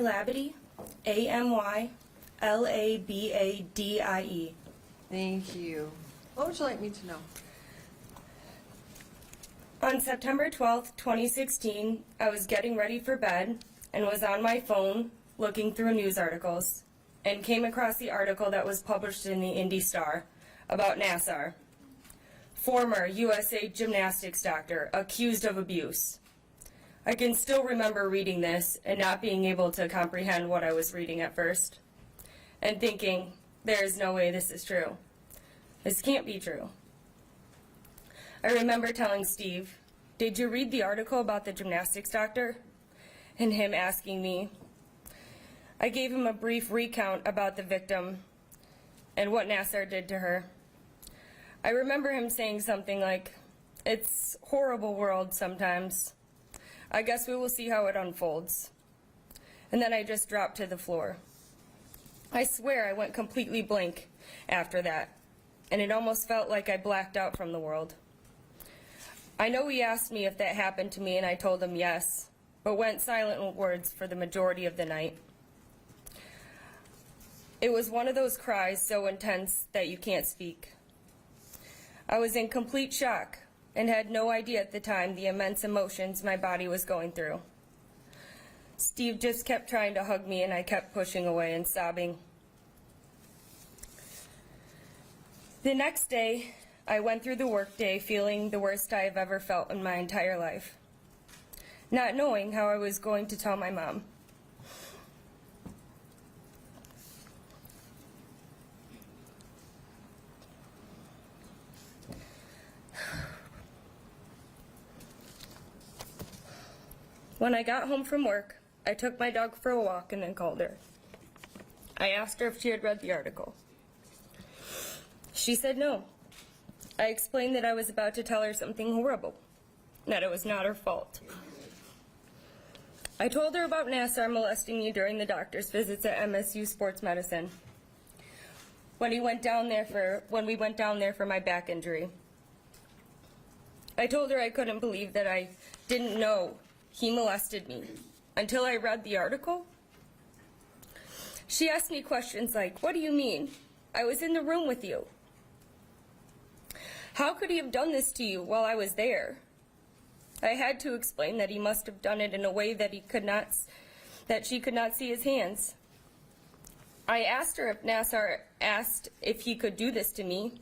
Labadie, Amylabadie. Thank you. What would you like me to know? On September 12th, 2016, I was getting ready for bed and was on my phone looking through news articles and came across the article that was published in the Indy Star about Nassar, former USA gymnastics doctor accused of abuse. I can still remember reading this and not being able to comprehend what I was reading at first, and thinking, there is no way this is true. This can't be true. I remember telling Steve, "Did you read the article about the gymnastics doctor?" And him asking me. I gave him a brief recount about the victim and what Nassar did to her. I remember him saying something like, "It's a horrible world sometimes. I guess we will see how it unfolds." And then I just dropped to the floor. I swear I went completely blank after that, and it almost felt like I blacked out from the world. I know he asked me if that happened to me, and I told him yes, but went silent with words for the majority of the night. It was one of those cries so intense that you can't speak. I was in complete shock and had no idea at the time the immense emotions my body was going through. Steve just kept trying to hug me, and I kept pushing away and sobbing. The next day, I went through the workday feeling the worst I have ever felt in my entire life, not knowing how I was going to tell my mom. When I got home from work, I took my dog for a walk and then called her. I asked her if she had read the article. She said no. I explained that I was about to tell her something horrible, that it was not her fault. I told her about Nassar molesting me during the doctor's visits at MSU Sports Medicine when we went down there for my back injury. I told her I couldn't believe that I didn't know he molested me until I read the article. She asked me questions like, "What do you mean? I was in the room with you. How could he have done this to you while I was there?" I had to explain that he must have done it in a way that she could not see his hands. I asked her if Nassar asked if he could do this to me,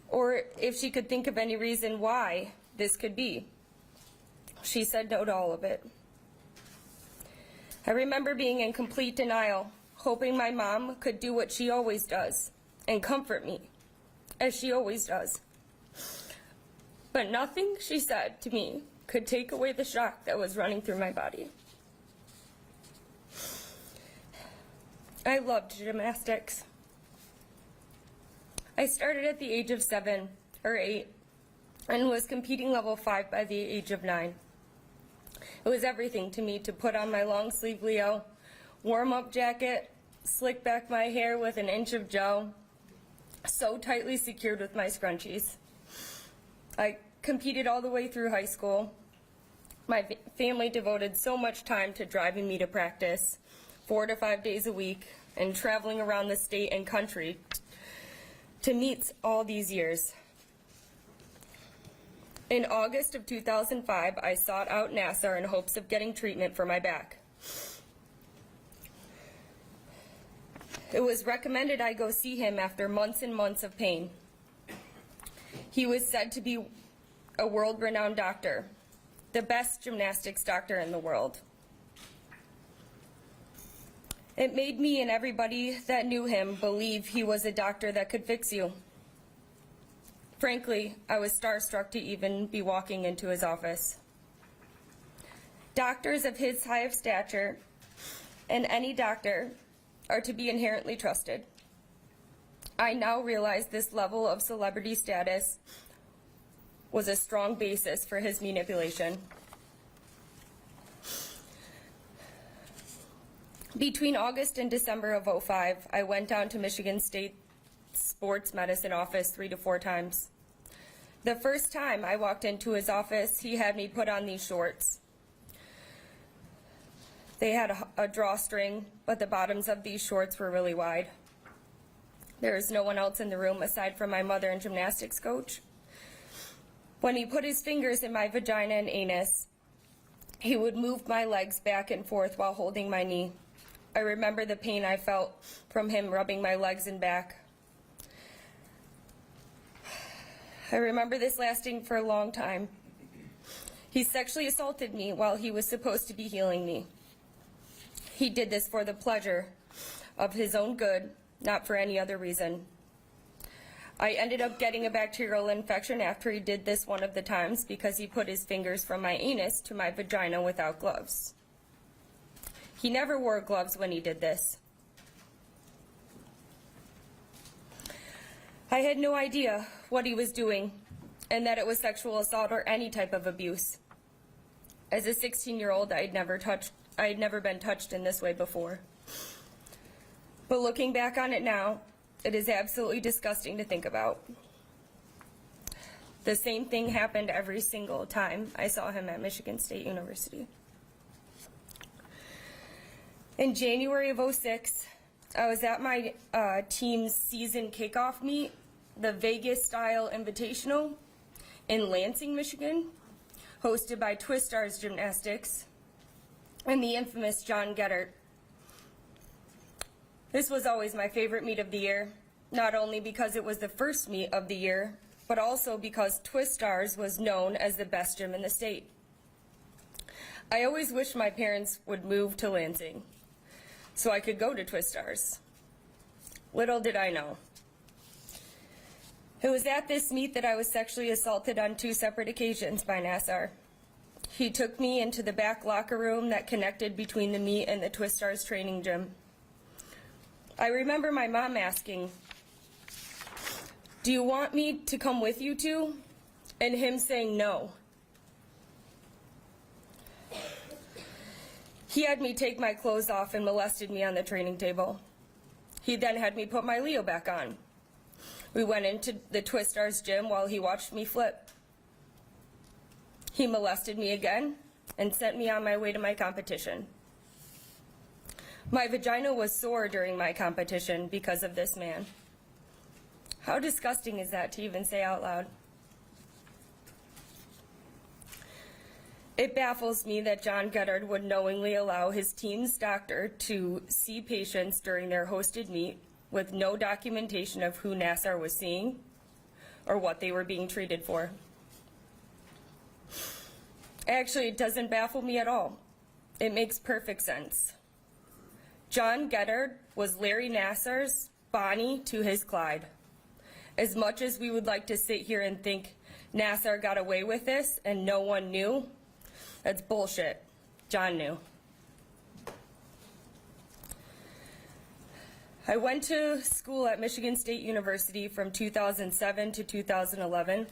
or if she could think of any reason why this could be. She said no to all of it. I remember being in complete denial, hoping my mom could do what she always does and comfort me, as she always does. But nothing she said to me could take away the shock that was running through my body. I loved gymnastics. I started at the age of 7 or 8 and was competing level 5 by the age of 9. It was everything to me to put on my long sleeve Leo, warm-up jacket, slick back my hair with an inch of gel, so tightly secured with my scrunchies. I competed all the way through high school. My family devoted so much time to driving me to practice, 4 to 5 days a week, and traveling around the state and country to meets all these years. In August of 2005, I sought out Nassar in hopes of getting treatment for my back. It was recommended I go see him after months and months of pain. He was said to be a world-renowned doctor, the best gymnastics doctor in the world. It made me and everybody that knew him believe he was a doctor that could fix you. Frankly, I was starstruck to even be walking into his office. Doctors of his high of stature, and any doctor, are to be inherently trusted. I now realize this level of celebrity status was a strong basis for his manipulation. Between August and December of 2005, I went down to Michigan State Sports Medicine office 3 to 4 times. The first time I walked into his office, he had me put on these shorts. They had a drawstring, but the bottoms of these shorts were really wide. There was no one else in the room aside from my mother and gymnastics coach. When he put his fingers in my vagina and anus, he would move my legs back and forth while holding my knee. I remember the pain I felt from him rubbing my legs and back. I remember this lasting for a long time. He sexually assaulted me while he was supposed to be healing me. He did this for the pleasure of his own good, not for any other reason. I ended up getting a bacterial infection after he did this one of the times because he put his fingers from my anus to my vagina without gloves. He never wore gloves when he did this. I had no idea what he was doing and that it was sexual assault or any type of abuse. As a 16-year-old, I had never been touched in this way before. But looking back on it now, it is absolutely disgusting to think about. The same thing happened every single time I saw him at Michigan State University. In January of '06, I was at my team's season kickoff meet, the Vegas-style Invitational in Lansing, Michigan, hosted by Twistars Gymnastics and the infamous John Geddert. This was always my favorite meet of the year, not only because it was the first meet of the year, but also because Twistars was known as the best gym in the state. I always wished my parents would move to Lansing so I could go to Twistars. Little did I know. It was at this meet that I was sexually assaulted on 2 separate occasions by Nassar. He took me into the back locker room that connected between the meet and the Twistars training gym. I remember my mom asking, "Do you want me to come with you two?" And him saying no. He had me take my clothes off and molested me on the training table. He then had me put my Leo back on. We went into the Twistars gym while he watched me flip. He molested me again and sent me on my way to my competition. My vagina was sore during my competition because of this man. How disgusting is that to even say out loud? It baffles me that John Geddard would knowingly allow his team's doctor to see patients during their hosted meet with no documentation of who Nassar was seeing or what they were being treated for. Actually, it doesn't baffle me at all. It makes perfect sense. John Geddard was Larry Nassar's Bonnie to his Clyde. As much as we would like to sit here and think Nassar got away with this and no one knew, that's bullshit. John knew. I went to school at Michigan State University from 2007 to 2011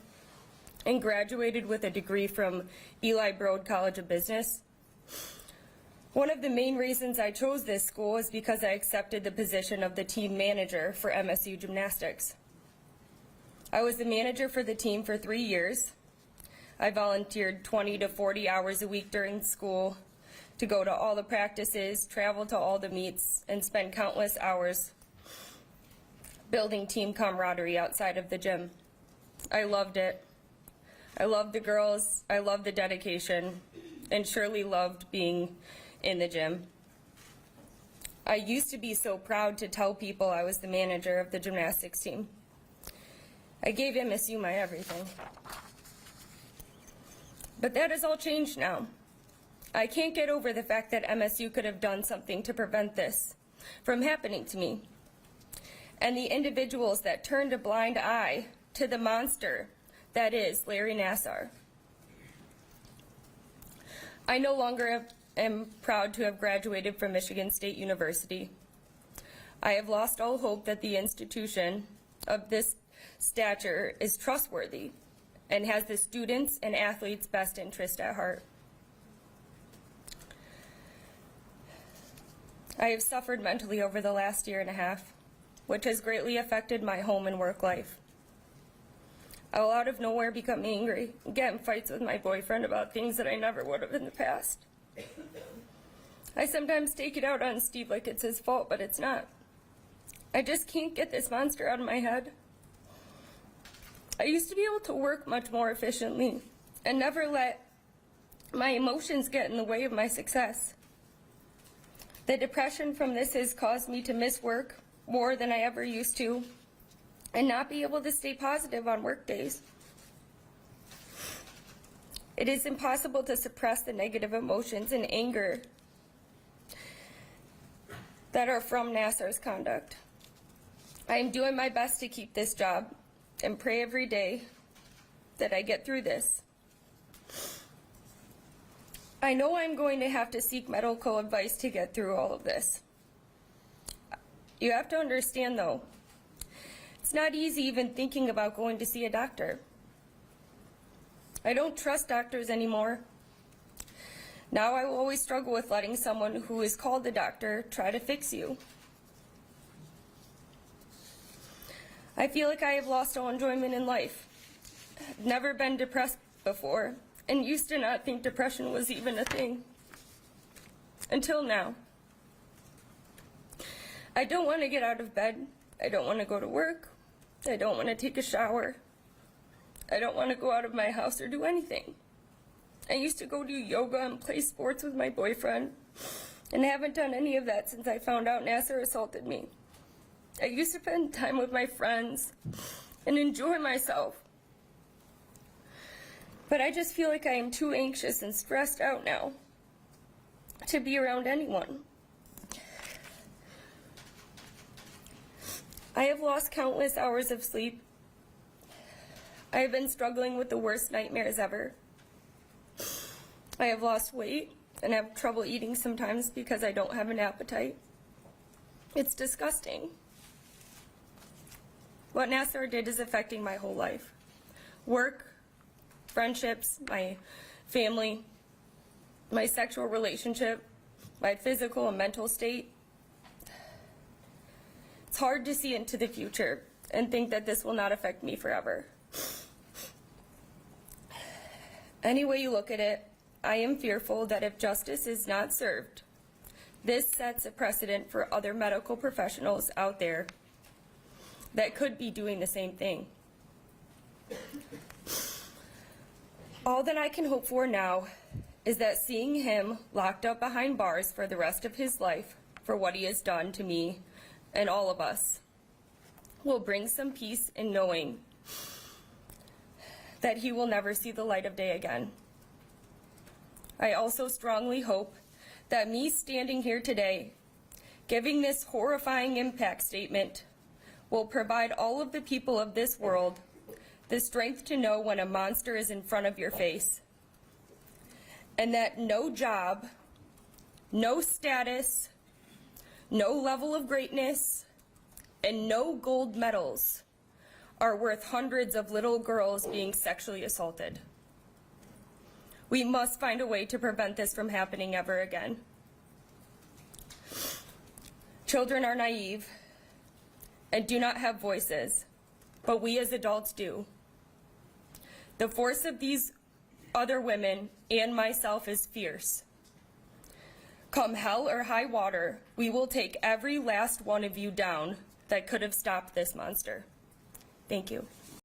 and graduated with a degree from Eli Broad College of Business. One of the main reasons I chose this school is because I accepted the position of the team manager for MSU Gymnastics. I was the manager for the team for 3 years. I volunteered 20 to 40 hours a week during school to go to all the practices, travel to all the meets, and spend countless hours building team camaraderie outside of the gym. I loved it. I loved the girls, I loved the dedication, and surely loved being in the gym. I used to be so proud to tell people I was the manager of the gymnastics team. I gave MSU my everything. But that has all changed now. I can't get over the fact that MSU could have done something to prevent this from happening to me. And the individuals that turned a blind eye to the monster that is Larry Nassar. I no longer am proud to have graduated from Michigan State University. I have lost all hope that the institution of this stature is trustworthy and has the students' and athletes' best interest at heart. I have suffered mentally over the last year and a half, which has greatly affected my home and work life. I will out of nowhere become angry and get in fights with my boyfriend about things that I never would have in the past. I sometimes take it out on Steve like it's his fault, but it's not. I just can't get this monster out of my head. I used to be able to work much more efficiently and never let my emotions get in the way of my success. The depression from this has caused me to miss work more than I ever used to and not be able to stay positive on work days. It is impossible to suppress the negative emotions and anger that are from Nassar's conduct. I am doing my best to keep this job and pray every day that I get through this. I know I'm going to have to seek medical advice to get through all of this. You have to understand, though, it's not easy even thinking about going to see a doctor. I don't trust doctors anymore. Now I will always struggle with letting someone who is called a doctor try to fix you. I feel like I have lost all enjoyment in life. I've never been depressed before and used to not think depression was even a thing. Until now. I don't want to get out of bed. I don't want to go to work. I don't want to take a shower. I don't want to go out of my house or do anything. I used to go do yoga and play sports with my boyfriend, and haven't done any of that since I found out Nassar assaulted me. I used to spend time with my friends and enjoy myself. But I just feel like I am too anxious and stressed out now to be around anyone. I have lost countless hours of sleep. I have been struggling with the worst nightmares ever. I have lost weight and have trouble eating sometimes because I don't have an appetite. It's disgusting. What Nassar did is affecting my whole life. Work, friendships, my family, my sexual relationship, my physical and mental state. It's hard to see into the future and think that this will not affect me forever. Any way you look at it, I am fearful that if justice is not served, this sets a precedent for other medical professionals out there that could be doing the same thing. All that I can hope for now is that seeing him locked up behind bars for the rest of his life for what he has done to me and all of us will bring some peace in knowing that he will never see the light of day again. I also strongly hope that me standing here today, giving this horrifying impact statement, will provide all of the people of this world the strength to know when a monster is in front of your face, and that no job, no status, no level of greatness, and no gold medals are worth hundreds of little girls being sexually assaulted. We must find a way to prevent this from happening ever again. Children are naive and do not have voices, but we as adults do. The force of these other women and myself is fierce. Come hell or high water, we will take every last one of you down that could have stopped this monster. Thank you.